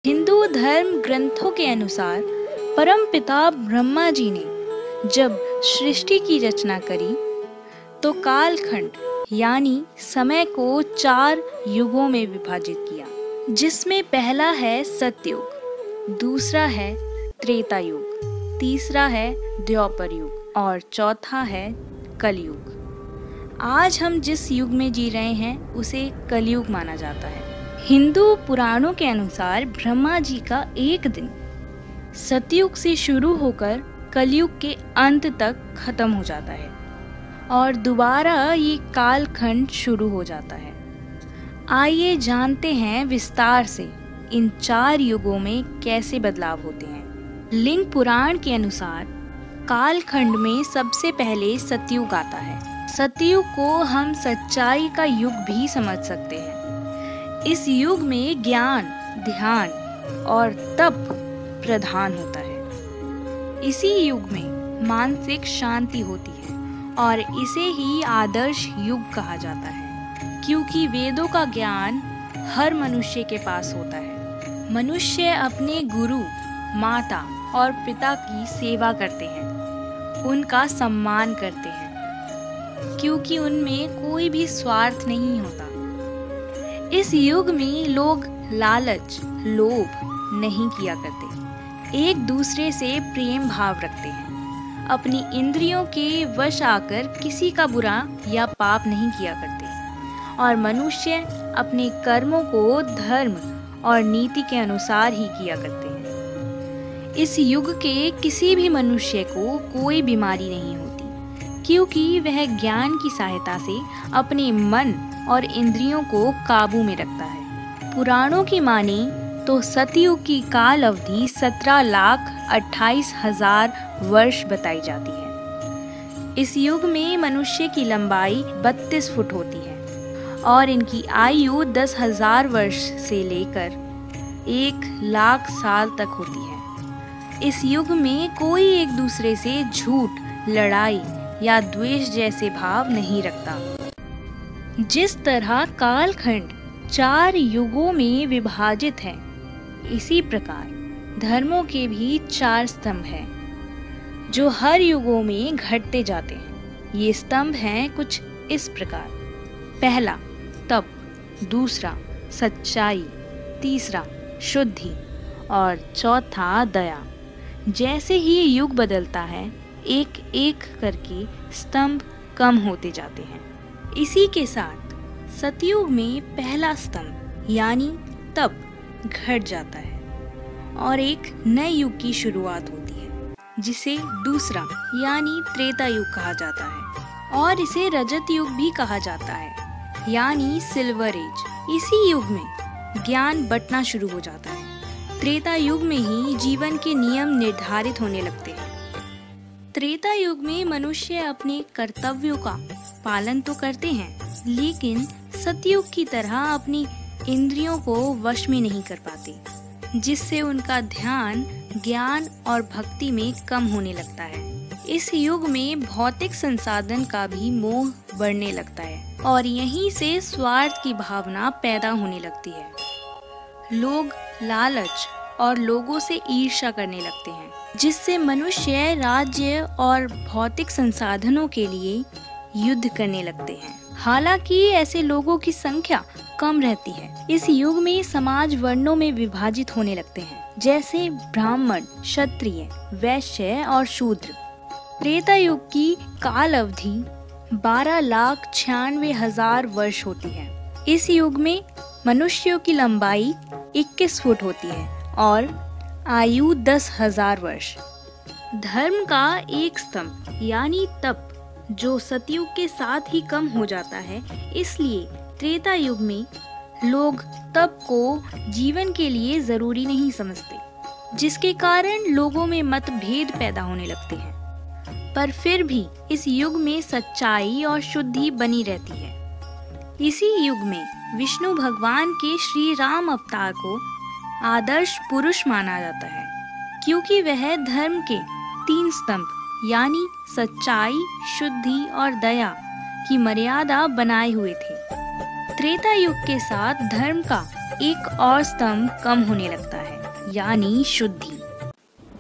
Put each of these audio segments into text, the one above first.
हिंदू धर्म ग्रंथों के अनुसार परमपिता ब्रह्मा जी ने जब सृष्टि की रचना करी तो कालखंड यानी समय को 4 युगों में विभाजित किया, जिसमें पहला है सतयुग, दूसरा है त्रेता युग, तीसरा है द्वापर युग और चौथा है कलयुग। आज हम जिस युग में जी रहे हैं उसे कलयुग माना जाता है। हिंदू पुराणों के अनुसार ब्रह्मा जी का एक दिन सतयुग से शुरू होकर कलयुग के अंत तक खत्म हो जाता है और दोबारा ये कालखंड शुरू हो जाता है। आइए जानते हैं विस्तार से इन 4 युगों में कैसे बदलाव होते हैं। लिंग पुराण के अनुसार कालखंड में सबसे पहले सतयुग आता है। सतयुग को हम सच्चाई का युग भी समझ सकते हैं। इस युग में ज्ञान, ध्यान और तप प्रधान होता है। इसी युग में मानसिक शांति होती है और इसे ही आदर्श युग कहा जाता है, क्योंकि वेदों का ज्ञान हर मनुष्य के पास होता है। मनुष्य अपने गुरु, माता और पिता की सेवा करते हैं, उनका सम्मान करते हैं, क्योंकि उनमें कोई भी स्वार्थ नहीं होता। इस युग में लोग लालच, लोभ नहीं किया करते, एक दूसरे से प्रेम भाव रखते हैं, अपनी इंद्रियों के वश आकर किसी का बुरा या पाप नहीं किया करते और मनुष्य अपने कर्मों को धर्म और नीति के अनुसार ही किया करते हैं। इस युग के किसी भी मनुष्य को कोई बीमारी नहीं होती, क्योंकि वह ज्ञान की सहायता से अपने मन और इंद्रियों को काबू में रखता है। पुराणों की माने तो सतयुग की काल अवधि 17,28,000 वर्ष बताई जाती है। इस युग में मनुष्य की लंबाई 32 फुट होती है और इनकी आयु 10,000 वर्ष से लेकर 1,00,000 साल तक होती है। इस युग में कोई एक दूसरे से झूठ, लड़ाई या द्वेष जैसे भाव नहीं रखता। जिस तरह कालखंड 4 युगों में विभाजित है, इसी प्रकार धर्मों के भी 4 स्तंभ हैं, जो हर युगों में घटते जाते हैं। ये स्तंभ हैं कुछ इस प्रकार: पहला तप, दूसरा सच्चाई, तीसरा शुद्धि और चौथा दया। जैसे ही युग बदलता है, एक एक करके स्तंभ कम होते जाते हैं। इसी के साथ सतयुग में पहला स्तंभ यानी तप घट जाता है और एक नए युग की शुरुआत होती है, जिसे दूसरा यानी त्रेता युग कहा जाता है और इसे रजत युग भी कहा जाता है, यानी सिल्वर एज। इसी युग में ज्ञान बंटना शुरू हो जाता है। त्रेता युग में ही जीवन के नियम निर्धारित होने लगते हैं। त्रेता युग में मनुष्य अपने कर्तव्यों का पालन तो करते हैं, लेकिन सतयुग की तरह अपनी इंद्रियों को वश में नहीं कर पाते, जिससे उनका ध्यान ज्ञान और भक्ति में कम होने लगता है। इस युग में भौतिक संसाधन का भी मोह बढ़ने लगता है और यहीं से स्वार्थ की भावना पैदा होने लगती है। लोग लालच और लोगों से ईर्ष्या करने लगते हैं, जिससे मनुष्य राज्य और भौतिक संसाधनों के लिए युद्ध करने लगते हैं। हालांकि ऐसे लोगों की संख्या कम रहती है। इस युग में समाज वर्णों में विभाजित होने लगते हैं, जैसे ब्राह्मण, क्षत्रिय, वैश्य और शूद्र। त्रेता युग की काल अवधि 12,96,000 वर्ष होती है। इस युग में मनुष्यों की लंबाई 21 फुट होती है और आयु 10,000 वर्ष। धर्म का एक स्तंभ यानी तप, जो सतयुग के साथ ही कम हो जाता है, इसलिए त्रेता युग में लोग तप को जीवन के लिए जरूरी नहीं समझते, जिसके कारण लोगों में मतभेद पैदा होने लगते हैं। पर फिर भी इस युग में सच्चाई और शुद्धि बनी रहती है। इसी युग में विष्णु भगवान के श्री राम अवतार को आदर्श पुरुष माना जाता है, क्योंकि वह धर्म के 3 स्तंभ यानी सच्चाई, शुद्धि और दया की मर्यादा बनाए हुए थे। त्रेता युग के साथ धर्म का एक और स्तंभ कम होने लगता है, यानी शुद्धि,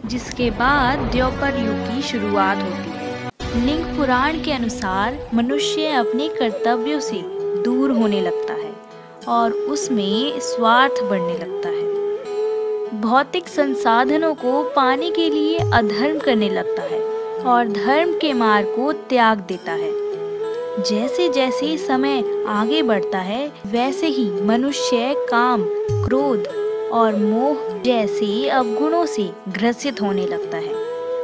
जिसके बाद द्वापर युग की शुरुआत होती है। लिंग पुराण के अनुसार मनुष्य अपने कर्तव्यों से दूर होने लगता है और उसमें स्वार्थ बढ़ने लगता है। भौतिक संसाधनों को पाने के लिए अधर्म करने लगता है और धर्म के मार्ग को त्याग देता है। जैसे जैसे समय आगे बढ़ता है वैसे ही मनुष्य काम, क्रोध और मोह जैसे अवगुणों से ग्रसित होने लगता है।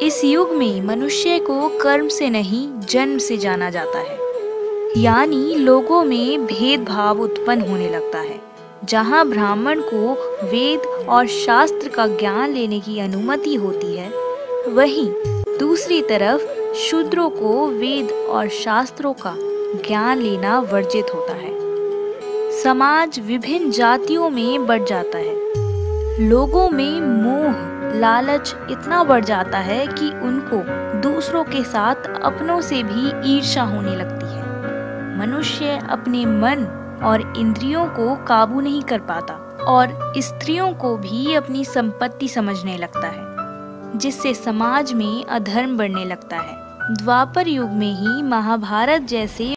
इस युग में मनुष्य को कर्म से नहीं जन्म से जाना जाता है, यानी लोगों में भेदभाव उत्पन्न होने लगता है। जहाँ ब्राह्मण को वेद और शास्त्र का ज्ञान लेने की अनुमति होती है, वहीं दूसरी तरफ शूद्रों को वेद और शास्त्रों का ज्ञान लेना वर्जित होता है। समाज विभिन्न जातियों में बढ़ जाता है। लोगों में मोह, लालच इतना बढ़ जाता है कि उनको दूसरों के साथ अपनों से भी ईर्ष्या होने लगती है। मनुष्य अपने मन और इंद्रियों को काबू नहीं कर पाता और स्त्रियों को भी अपनी संपत्ति समझने लगता है, जिससे समाज में अधर्म बढ़ने लगता है। द्वापर युग में ही महाभारत जैसे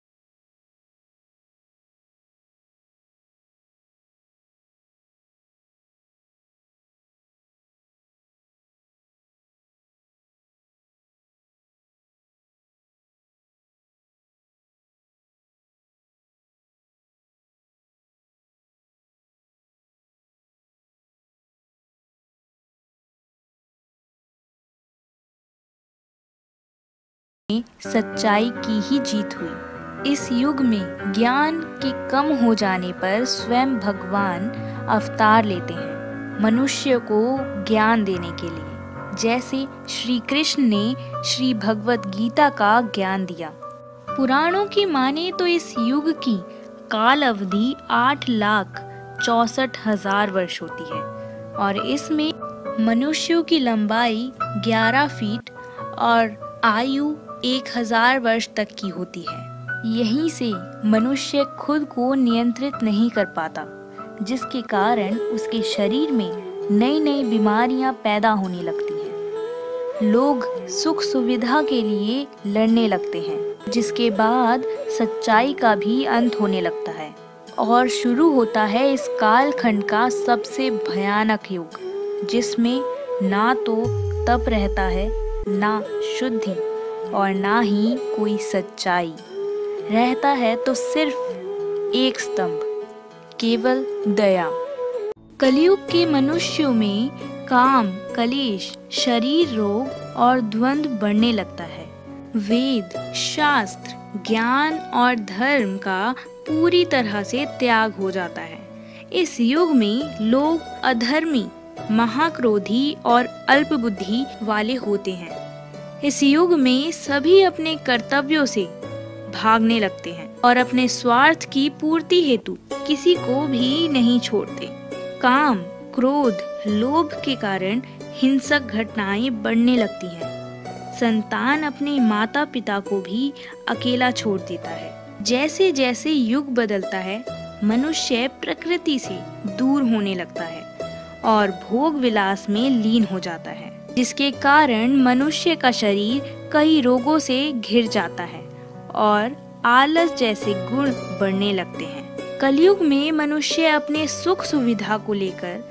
सच्चाई की ही जीत हुई। इस युग में ज्ञान के कम हो जाने पर स्वयं भगवान अवतार लेते हैं मनुष्य को ज्ञान देने के लिए। जैसे श्री कृष्ण ने श्री भगवत गीता का ज्ञान दिया। पुराणों की माने तो इस युग की काल अवधि 8,64,000 वर्ष होती है और इसमें मनुष्यों की लंबाई 11 फीट और आयु 1,000 वर्ष तक की होती है। यहीं से मनुष्य खुद को नियंत्रित नहीं कर पाता, जिसके कारण उसके शरीर में नई नई बीमारियां पैदा होने लगती हैं। लोग सुख सुविधा के लिए लड़ने लगते हैं, जिसके बाद सच्चाई का भी अंत होने लगता है और शुरू होता है इस कालखंड का सबसे भयानक युग, जिसमें ना तो तप रहता है, ना शुद्धि और ना ही कोई सच्चाई रहता है, तो सिर्फ एक स्तंभ, केवल दया। कलयुग के मनुष्यों में काम, कलेश, शरीर रोग और द्वंद्व बढ़ने लगता है। वेद, शास्त्र, ज्ञान और धर्म का पूरी तरह से त्याग हो जाता है। इस युग में लोग अधर्मी, महाक्रोधी और अल्पबुद्धि वाले होते हैं। इस युग में सभी अपने कर्तव्यों से भागने लगते हैं और अपने स्वार्थ की पूर्ति हेतु किसी को भी नहीं छोड़ते। काम, क्रोध, लोभ के कारण हिंसक घटनाएं बढ़ने लगती हैं। संतान अपने माता पिता को भी अकेला छोड़ देता है। जैसे जैसे युग बदलता है, मनुष्य प्रकृति से दूर होने लगता है और भोग विलास में लीन हो जाता है, जिसके कारण मनुष्य का शरीर कई रोगों से घिर जाता है और आलस जैसे गुण बढ़ने लगते हैं। कलयुग में मनुष्य अपने सुख सुविधा को लेकर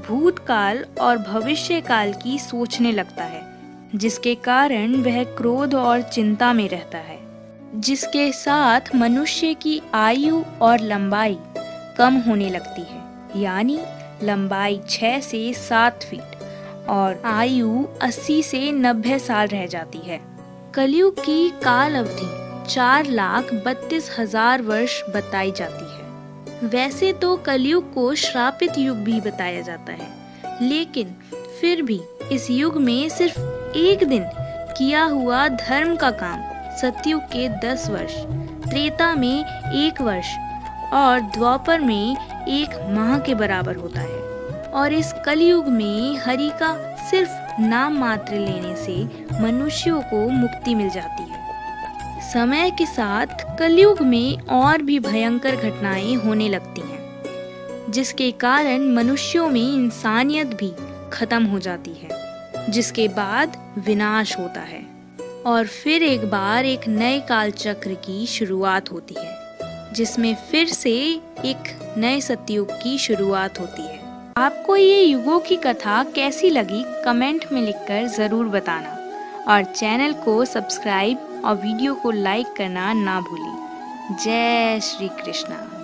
भूतकाल और भविष्य काल की सोचने लगता है, जिसके कारण वह क्रोध और चिंता में रहता है, जिसके साथ मनुष्य की आयु और लंबाई कम होने लगती है। यानी लंबाई 6 से 7 फीट और आयु 80 से 90 साल रह जाती है। कलयुग की काल अवधि 4,32,000 वर्ष बताई जाती है। वैसे तो कलयुग को श्रापित युग भी बताया जाता है, लेकिन फिर भी इस युग में सिर्फ एक दिन किया हुआ धर्म का काम सतयुग के 10 वर्ष, त्रेता में 1 वर्ष और द्वापर में 1 माह के बराबर होता है। और इस कलयुग में हरि का सिर्फ नाम मात्र लेने से मनुष्यों को मुक्ति मिल जाती है। समय के साथ कलयुग में और भी भयंकर घटनाएं होने लगती हैं, जिसके कारण मनुष्यों में इंसानियत भी खत्म हो जाती है, जिसके बाद विनाश होता है और फिर एक बार एक नए काल चक्र की शुरुआत होती है, जिसमें फिर से एक नए सतयुग की शुरुआत होती है। आपको ये युगों की कथा कैसी लगी कमेंट में लिखकर ज़रूर बताना और चैनल को सब्सक्राइब और वीडियो को लाइक करना ना भूलें। जय श्री कृष्णा।